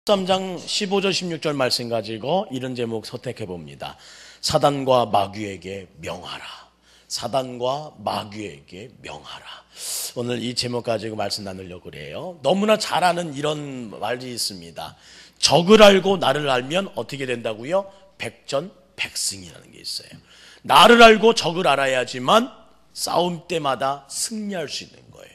13장 15절 16절 말씀 가지고 이런 제목 선택해 봅니다. 사단과 마귀에게 명하라. 사단과 마귀에게 명하라. 오늘 이 제목 가지고 말씀 나누려고 그래요. 너무나 잘 아는 이런 말이 있습니다. 적을 알고 나를 알면 어떻게 된다고요? 백전백승이라는 게 있어요. 나를 알고 적을 알아야지만 싸움 때마다 승리할 수 있는 거예요.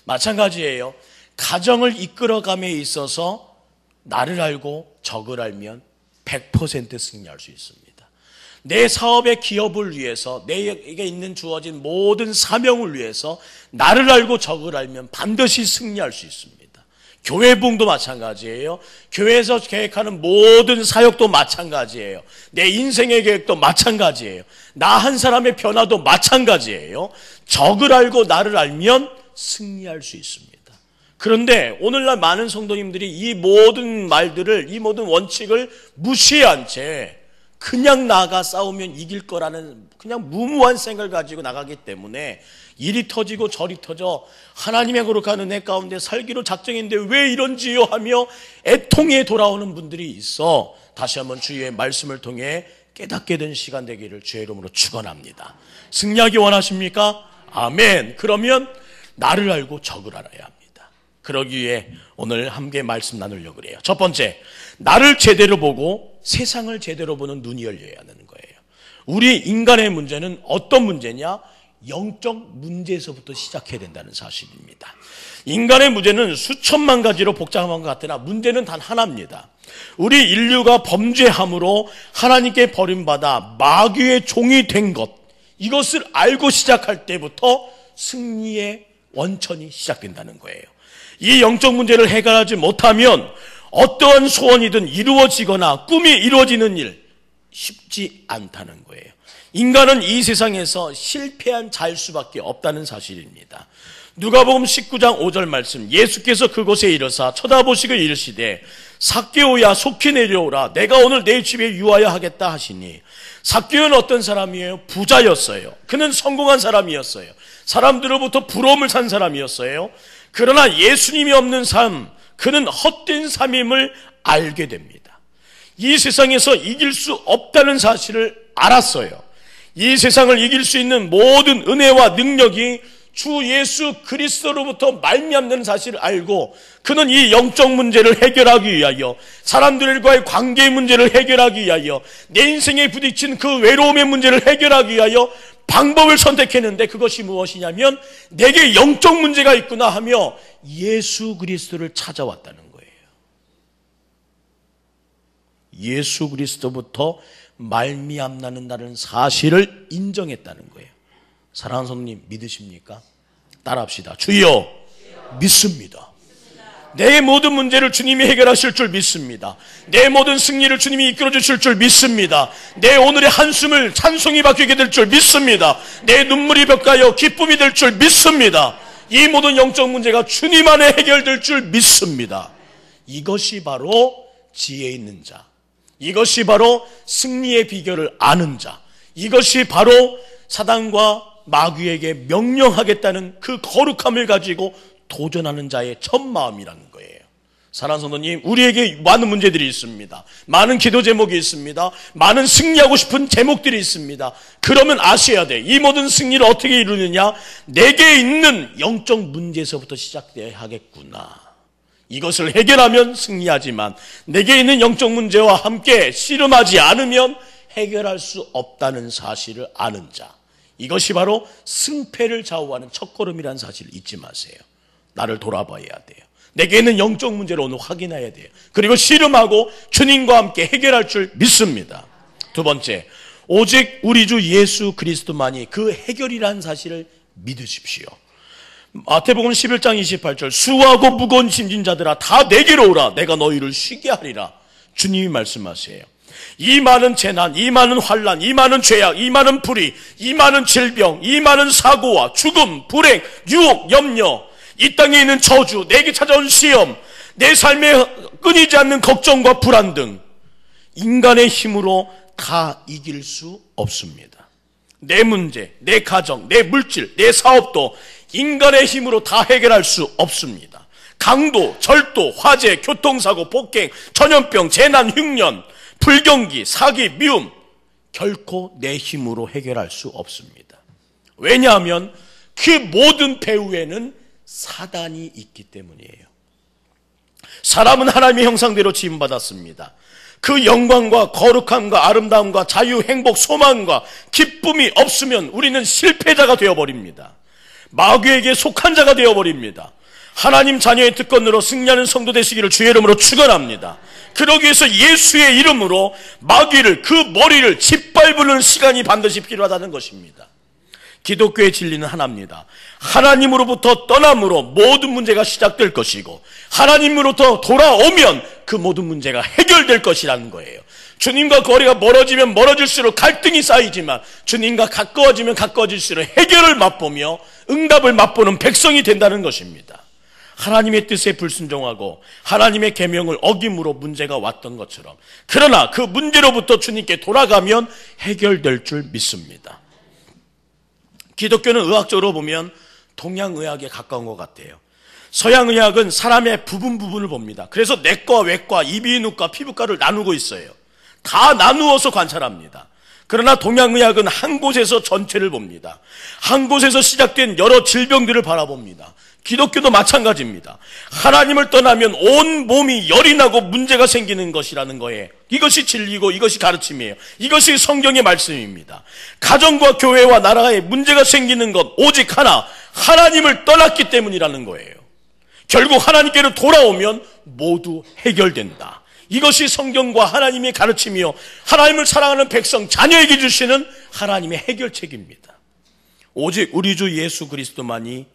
마찬가지예요. 가정을 이끌어감에 있어서 나를 알고 적을 알면 100% 승리할 수 있습니다. 내 사업의 기업을 위해서 내게 있는 주어진 모든 사명을 위해서 나를 알고 적을 알면 반드시 승리할 수 있습니다. 교회 부흥도 마찬가지예요. 교회에서 계획하는 모든 사역도 마찬가지예요. 내 인생의 계획도 마찬가지예요. 나 한 사람의 변화도 마찬가지예요. 적을 알고 나를 알면 승리할 수 있습니다. 그런데 오늘날 많은 성도님들이 이 모든 말들을, 이 모든 원칙을 무시한 채 그냥 나가 싸우면 이길 거라는 그냥 무모한 생각을 가지고 나가기 때문에 일이 터지고 저리 터져 하나님의 거룩한 은혜 가운데 살기로 작정했는데 왜 이런지요 하며 애통에 돌아오는 분들이 있어 다시 한번 주의 말씀을 통해 깨닫게 된 시간 되기를 주의 이름으로 축원합니다. 승리하기 원하십니까? 아멘. 그러면 나를 알고 적을 알아야 합니다. 그러기 위해 오늘 함께 말씀 나누려고 그래요. 첫 번째, 나를 제대로 보고 세상을 제대로 보는 눈이 열려야 하는 거예요. 우리 인간의 문제는 어떤 문제냐? 영적 문제에서부터 시작해야 된다는 사실입니다. 인간의 문제는 수천만 가지로 복잡한 것 같으나 문제는 단 하나입니다. 우리 인류가 범죄함으로 하나님께 버림받아 마귀의 종이 된 것, 이것을 알고 시작할 때부터 승리의 원천이 시작된다는 거예요. 이 영적 문제를 해결하지 못하면 어떠한 소원이든 이루어지거나 꿈이 이루어지는 일 쉽지 않다는 거예요. 인간은 이 세상에서 실패한 자일 수밖에 없다는 사실입니다. 누가복음 19장 5절 말씀, 예수께서 그곳에 이르사 쳐다보시고 이르시되 삭개오야 속히 내려오라. 내가 오늘 내 집에 유하여 하겠다 하시니, 삭개오는 어떤 사람이에요? 부자였어요. 그는 성공한 사람이었어요. 사람들로부터 부러움을 산 사람이었어요. 그러나 예수님이 없는 삶, 그는 헛된 삶임을 알게 됩니다. 이 세상에서 이길 수 없다는 사실을 알았어요. 이 세상을 이길 수 있는 모든 은혜와 능력이 주 예수 그리스도로부터 말미암는 사실을 알고 그는 이 영적 문제를 해결하기 위하여, 사람들과의 관계의 문제를 해결하기 위하여, 내 인생에 부딪힌 그 외로움의 문제를 해결하기 위하여 방법을 선택했는데, 그것이 무엇이냐면 내게 영적 문제가 있구나 하며 예수 그리스도를 찾아왔다는 거예요. 예수 그리스도부터 말미암는다는 사실을 인정했다는 거예요. 사랑하는 성도님, 믿으십니까? 따라합시다. 주여, 믿습니다. 내 모든 문제를 주님이 해결하실 줄 믿습니다. 내 모든 승리를 주님이 이끌어 주실 줄 믿습니다. 내 오늘의 한숨을 찬송이 바뀌게 될 줄 믿습니다. 내 눈물이 벽가여 기쁨이 될 줄 믿습니다. 이 모든 영적 문제가 주님 안에 해결될 줄 믿습니다. 이것이 바로 지혜 있는 자, 이것이 바로 승리의 비결을 아는 자, 이것이 바로 사단과 마귀에게 명령하겠다는 그 거룩함을 가지고 도전하는 자의 첫 마음이라는 거예요. 사랑하는 성도님, 우리에게 많은 문제들이 있습니다. 많은 기도 제목이 있습니다. 많은 승리하고 싶은 제목들이 있습니다. 그러면 아셔야 돼. 이 모든 승리를 어떻게 이루느냐? 내게 있는 영적 문제에서부터 시작돼야 하겠구나. 이것을 해결하면 승리하지만 내게 있는 영적 문제와 함께 씨름하지 않으면 해결할 수 없다는 사실을 아는 자, 이것이 바로 승패를 좌우하는 첫걸음이라는 사실을 잊지 마세요. 나를 돌아봐야 돼요. 내게 있는 영적 문제를 오늘 확인해야 돼요. 그리고 씨름하고 주님과 함께 해결할 줄 믿습니다. 두 번째, 오직 우리 주 예수 그리스도만이 그 해결이라는 사실을 믿으십시오. 마태복음 11장 28절, 수고하고 무거운 짐진 자들아 다 내게로 오라. 내가 너희를 쉬게 하리라. 주님이 말씀하세요. 이 많은 재난, 이 많은 환난, 이 많은 죄악, 이 많은 불의, 이 많은 질병, 이 많은 사고와 죽음, 불행, 유혹, 염려, 이 땅에 있는 저주, 내게 찾아온 시험, 내 삶에 끊이지 않는 걱정과 불안 등 인간의 힘으로 다 이길 수 없습니다. 내 문제, 내 가정, 내 물질, 내 사업도 인간의 힘으로 다 해결할 수 없습니다. 강도, 절도, 화재, 교통사고, 폭행, 전염병, 재난, 흉년, 불경기, 사기, 미움 결코 내 힘으로 해결할 수 없습니다. 왜냐하면 그 모든 배후에는 사단이 있기 때문이에요. 사람은 하나님의 형상대로 지음받았습니다. 그 영광과 거룩함과 아름다움과 자유, 행복, 소망과 기쁨이 없으면 우리는 실패자가 되어버립니다. 마귀에게 속한 자가 되어버립니다. 하나님 자녀의 특권으로 승리하는 성도 되시기를 주의 이름으로 축원합니다. 그러기 위해서 예수의 이름으로 마귀를, 그 머리를 짓밟는 시간이 반드시 필요하다는 것입니다. 기독교의 진리는 하나입니다. 하나님으로부터 떠남으로 모든 문제가 시작될 것이고 하나님으로부터 돌아오면 그 모든 문제가 해결될 것이라는 거예요. 주님과 거리가 멀어지면 멀어질수록 갈등이 쌓이지만 주님과 가까워지면 가까워질수록 해결을 맛보며 응답을 맛보는 백성이 된다는 것입니다. 하나님의 뜻에 불순종하고 하나님의 계명을 어김으로 문제가 왔던 것처럼, 그러나 그 문제로부터 주님께 돌아가면 해결될 줄 믿습니다. 기독교는 의학적으로 보면 동양의학에 가까운 것 같아요. 서양의학은 사람의 부분을 봅니다. 그래서 내과, 외과, 이비인후과, 피부과를 나누고 있어요. 다 나누어서 관찰합니다. 그러나 동양의학은 한 곳에서 전체를 봅니다. 한 곳에서 시작된 여러 질병들을 바라봅니다. 기독교도 마찬가지입니다. 하나님을 떠나면 온 몸이 열이 나고 문제가 생기는 것이라는 거예요. 이것이 진리고 이것이 가르침이에요. 이것이 성경의 말씀입니다. 가정과 교회와 나라에 문제가 생기는 것 오직 하나, 하나님을 떠났기 때문이라는 거예요. 결국 하나님께로 돌아오면 모두 해결된다. 이것이 성경과 하나님의 가르침이요, 하나님을 사랑하는 백성, 자녀에게 주시는 하나님의 해결책입니다. 오직 우리 주 예수 그리스도만이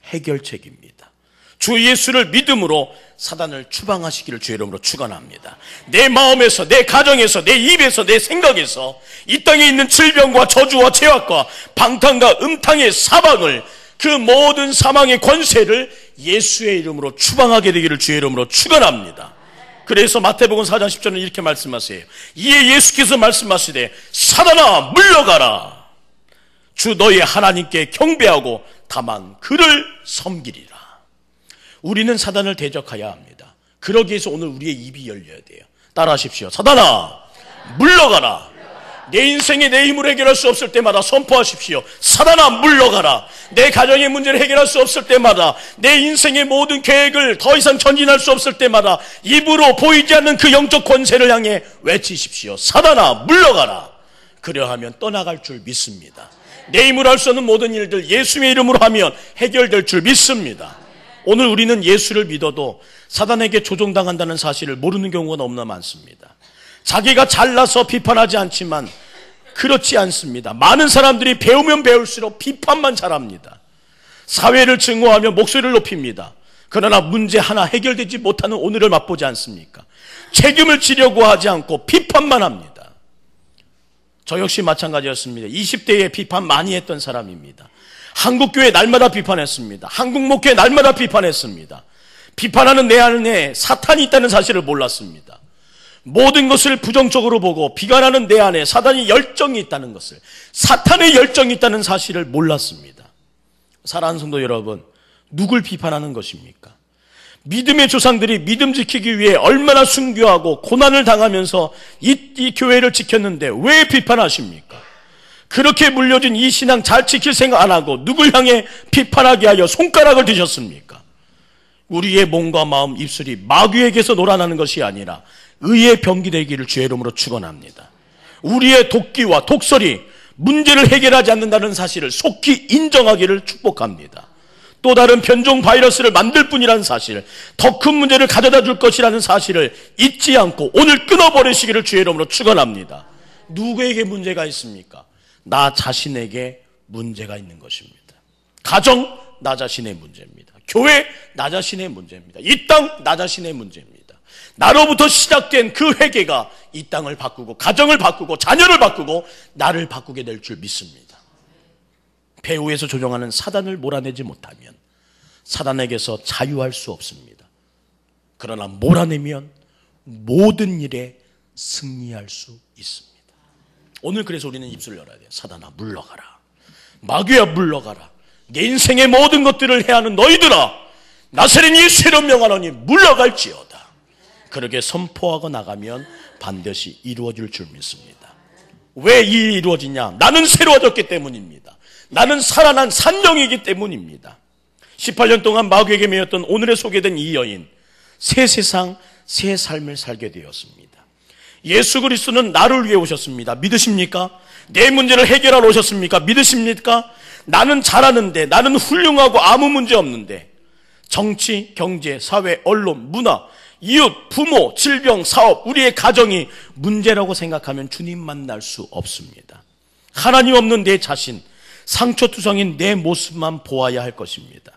해결책입니다. 주 예수를 믿음으로 사단을 추방하시기를 주의 이름으로 축원합니다. 내 마음에서, 내 가정에서, 내 입에서, 내 생각에서 이 땅에 있는 질병과 저주와 죄악과 방탕과 음탕의 사방을, 그 모든 사망의 권세를 예수의 이름으로 추방하게 되기를 주의 이름으로 축원합니다. 그래서 마태복음 4장 10절은 이렇게 말씀하세요. 이에 예수께서 말씀하시되 사단아 물러가라. 주 너희 하나님께 경배하고 다만 그를 섬기리라. 우리는 사단을 대적해야 합니다. 그러기 위해서 오늘 우리의 입이 열려야 돼요. 따라하십시오. 사단아 물러가라. 내 인생에 내 힘으로 해결할 수 없을 때마다 선포하십시오. 사단아 물러가라. 내 가정의 문제를 해결할 수 없을 때마다, 내 인생의 모든 계획을 더 이상 전진할 수 없을 때마다 입으로 보이지 않는 그 영적 권세를 향해 외치십시오. 사단아 물러가라. 그러하면 떠나갈 줄 믿습니다. 내 힘으로 할 수 없는 모든 일들 예수의 이름으로 하면 해결될 줄 믿습니다. 오늘 우리는 예수를 믿어도 사단에게 조종당한다는 사실을 모르는 경우가 너무나 많습니다. 자기가 잘나서 비판하지 않지만 그렇지 않습니다. 많은 사람들이 배우면 배울수록 비판만 잘합니다. 사회를 증오하며 목소리를 높입니다. 그러나 문제 하나 해결되지 못하는 오늘을 맛보지 않습니까? 책임을 지려고 하지 않고 비판만 합니다. 저 역시 마찬가지였습니다. 20대에 비판 많이 했던 사람입니다. 한국교회 날마다 비판했습니다. 한국목회 날마다 비판했습니다. 비판하는 내 안에 사탄이 있다는 사실을 몰랐습니다. 모든 것을 부정적으로 보고 비관하는 내 안에 사단이 열정이 있다는 것을, 사탄의 열정이 있다는 사실을 몰랐습니다. 사랑하는 성도 여러분, 누굴 비판하는 것입니까? 믿음의 조상들이 믿음 지키기 위해 얼마나 순교하고 고난을 당하면서 이 교회를 지켰는데 왜 비판하십니까? 그렇게 물려준 이 신앙 잘 지킬 생각 안 하고 누굴 향해 비판하게 하여 손가락을 드셨습니까? 우리의 몸과 마음, 입술이 마귀에게서 놀아나는 것이 아니라 의의 병기 되기를 주의 이름으로 축원합니다. 우리의 독기와 독설이 문제를 해결하지 않는다는 사실을 속히 인정하기를 축복합니다. 또 다른 변종 바이러스를 만들 뿐이라는 사실, 더 큰 문제를 가져다 줄 것이라는 사실을 잊지 않고 오늘 끊어버리시기를 주의 이름으로 축원합니다. 누구에게 문제가 있습니까? 나 자신에게 문제가 있는 것입니다. 가정, 나 자신의 문제입니다. 교회, 나 자신의 문제입니다. 이 땅, 나 자신의 문제입니다. 나로부터 시작된 그 회개가 이 땅을 바꾸고 가정을 바꾸고 자녀를 바꾸고 나를 바꾸게 될 줄 믿습니다. 배후에서 조종하는 사단을 몰아내지 못하면 사단에게서 자유할 수 없습니다. 그러나 몰아내면 모든 일에 승리할 수 있습니다. 오늘 그래서 우리는 입술을 열어야 돼요. 사단아 물러가라. 마귀야 물러가라. 내 인생의 모든 것들을 해야 하는 너희들아, 나사렛 예수로 명하노니 물러갈지어다. 그렇게 선포하고 나가면 반드시 이루어질 줄 믿습니다. 왜 이루어지냐? 나는 새로워졌기 때문입니다. 나는 살아난 산령이기 때문입니다. 18년 동안 마귀에게 매였던 오늘에 소개된 이 여인, 새 세상, 새 삶을 살게 되었습니다. 예수 그리스도는 나를 위해 오셨습니다. 믿으십니까? 내 문제를 해결하러 오셨습니까? 믿으십니까? 나는 잘하는데, 나는 훌륭하고 아무 문제 없는데, 정치, 경제, 사회, 언론, 문화, 이웃, 부모, 질병, 사업, 우리의 가정이 문제라고 생각하면 주님 만날 수 없습니다. 하나님 없는 내 자신, 상처투성인 내 모습만 보아야 할 것입니다.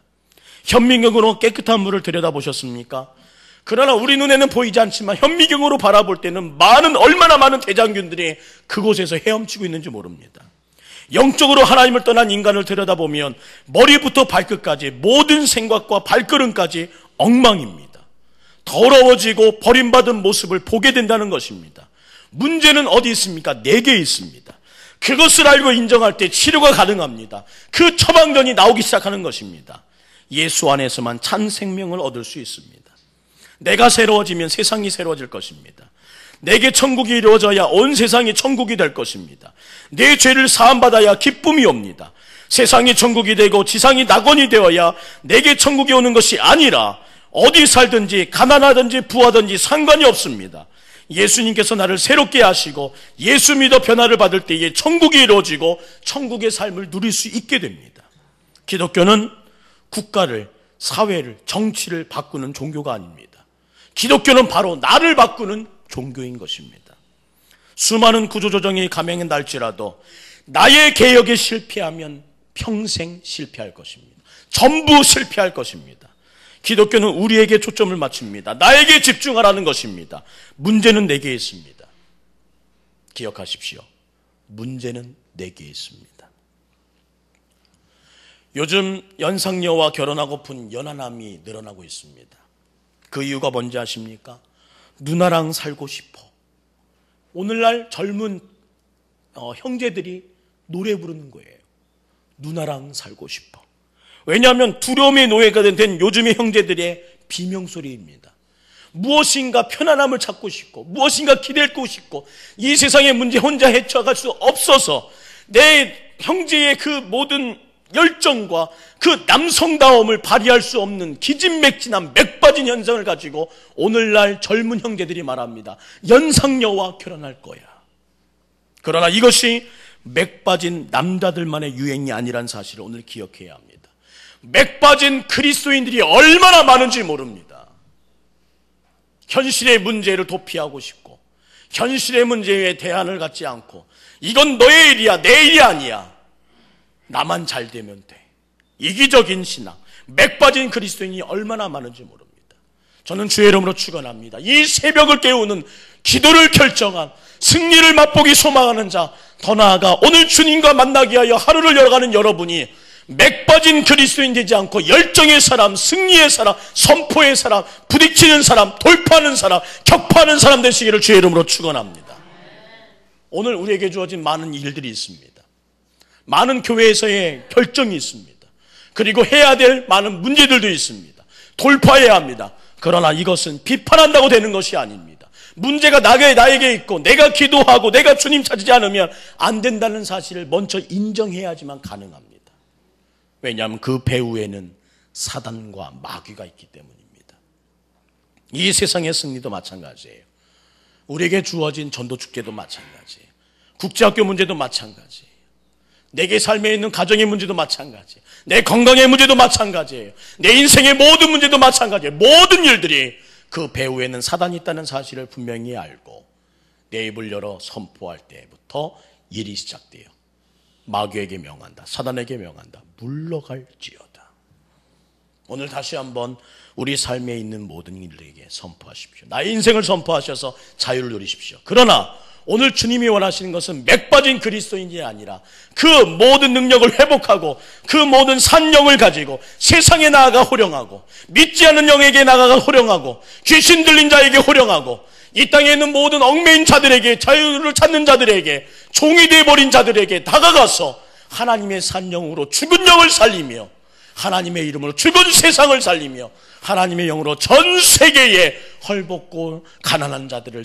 현미경으로 깨끗한 물을 들여다보셨습니까? 그러나 우리 눈에는 보이지 않지만 현미경으로 바라볼 때는 얼마나 많은 대장균들이 그곳에서 헤엄치고 있는지 모릅니다. 영적으로 하나님을 떠난 인간을 들여다보면 머리부터 발끝까지 모든 생각과 발걸음까지 엉망입니다. 더러워지고 버림받은 모습을 보게 된다는 것입니다. 문제는 어디 있습니까? 내게 있습니다. 그것을 알고 인정할 때 치료가 가능합니다. 그 처방전이 나오기 시작하는 것입니다. 예수 안에서만 참 생명을 얻을 수 있습니다. 내가 새로워지면 세상이 새로워질 것입니다. 내게 천국이 이루어져야 온 세상이 천국이 될 것입니다. 내 죄를 사함받아야 기쁨이 옵니다. 세상이 천국이 되고 지상이 낙원이 되어야 내게 천국이 오는 것이 아니라 어디 살든지 가난하든지 부하든지 상관이 없습니다. 예수님께서 나를 새롭게 하시고 예수 믿어 변화를 받을 때에 천국이 이루어지고 천국의 삶을 누릴 수 있게 됩니다. 기독교는 국가를, 사회를, 정치를 바꾸는 종교가 아닙니다. 기독교는 바로 나를 바꾸는 종교인 것입니다. 수많은 구조조정이 감행해 날지라도 나의 개혁에 실패하면 평생 실패할 것입니다. 전부 실패할 것입니다. 기독교는 우리에게 초점을 맞춥니다. 나에게 집중하라는 것입니다. 문제는 내게 있습니다. 기억하십시오. 문제는 내게 있습니다. 요즘 연상녀와 결혼하고픈 연하남이 늘어나고 있습니다. 그 이유가 뭔지 아십니까? 누나랑 살고 싶어. 오늘날 젊은 형제들이 노래 부르는 거예요. 누나랑 살고 싶어. 왜냐하면 두려움의 노예가 된 요즘의 형제들의 비명소리입니다. 무엇인가 편안함을 찾고 싶고 무엇인가 기댈고 싶고 이 세상의 문제 혼자 헤쳐갈 수 없어서 내 형제의 그 모든 열정과 그 남성다움을 발휘할 수 없는 기진맥진한 맥빠진 현상을 가지고 오늘날 젊은 형제들이 말합니다. 연상녀와 결혼할 거야. 그러나 이것이 맥빠진 남자들만의 유행이 아니란 사실을 오늘 기억해야 합니다. 맥빠진 그리스도인들이 얼마나 많은지 모릅니다. 현실의 문제를 도피하고 싶고 현실의 문제에 대안을 갖지 않고 이건 너의 일이야, 내 일이 아니야. 나만 잘 되면 돼. 이기적인 신앙, 맥빠진 그리스도인이 얼마나 많은지 모릅니다. 저는 주의 이름으로 축원합니다. 이 새벽을 깨우는 기도를 결정한 승리를 맛보기 소망하는 자, 더 나아가 오늘 주님과 만나기 위하여 하루를 열어가는 여러분이 맥빠진 그리스도인 되지 않고 열정의 사람, 승리의 사람, 선포의 사람, 부딪히는 사람, 돌파하는 사람, 격파하는 사람 되시기를 주의 이름으로 축원합니다. 오늘 우리에게 주어진 많은 일들이 있습니다. 많은 교회에서의 결정이 있습니다. 그리고 해야 될 많은 문제들도 있습니다. 돌파해야 합니다. 그러나 이것은 비판한다고 되는 것이 아닙니다. 문제가 나에게 있고 내가 기도하고 내가 주님 찾지 않으면 안 된다는 사실을 먼저 인정해야지만 가능합니다. 왜냐하면 그 배후에는 사단과 마귀가 있기 때문입니다. 이 세상의 승리도 마찬가지예요. 우리에게 주어진 전도축제도 마찬가지예요. 국제학교 문제도 마찬가지예요. 내게 삶에 있는 가정의 문제도 마찬가지예요. 내 건강의 문제도 마찬가지예요. 내 인생의 모든 문제도 마찬가지예요. 모든 일들이 그 배후에는 사단이 있다는 사실을 분명히 알고 내 입을 열어 선포할 때부터 일이 시작돼요. 마귀에게 명한다. 사단에게 명한다. 물러갈지어다. 오늘 다시 한번 우리 삶에 있는 모든 일들에게 선포하십시오. 나의 인생을 선포하셔서 자유를 누리십시오. 그러나 오늘 주님이 원하시는 것은 맥빠진 그리스도인이 아니라 그 모든 능력을 회복하고 그 모든 산영을 가지고 세상에 나아가 호령하고 믿지 않는 영에게 나아가 호령하고 귀신 들린 자에게 호령하고 이 땅에 있는 모든 얽매인 자들에게 자유를 찾는 자들에게 종이 되어버린 자들에게 다가가서 하나님의 산영으로 죽은 영을 살리며 하나님의 이름으로 죽은 세상을 살리며 하나님의 영으로 전 세계에 헐벗고 가난한 자들을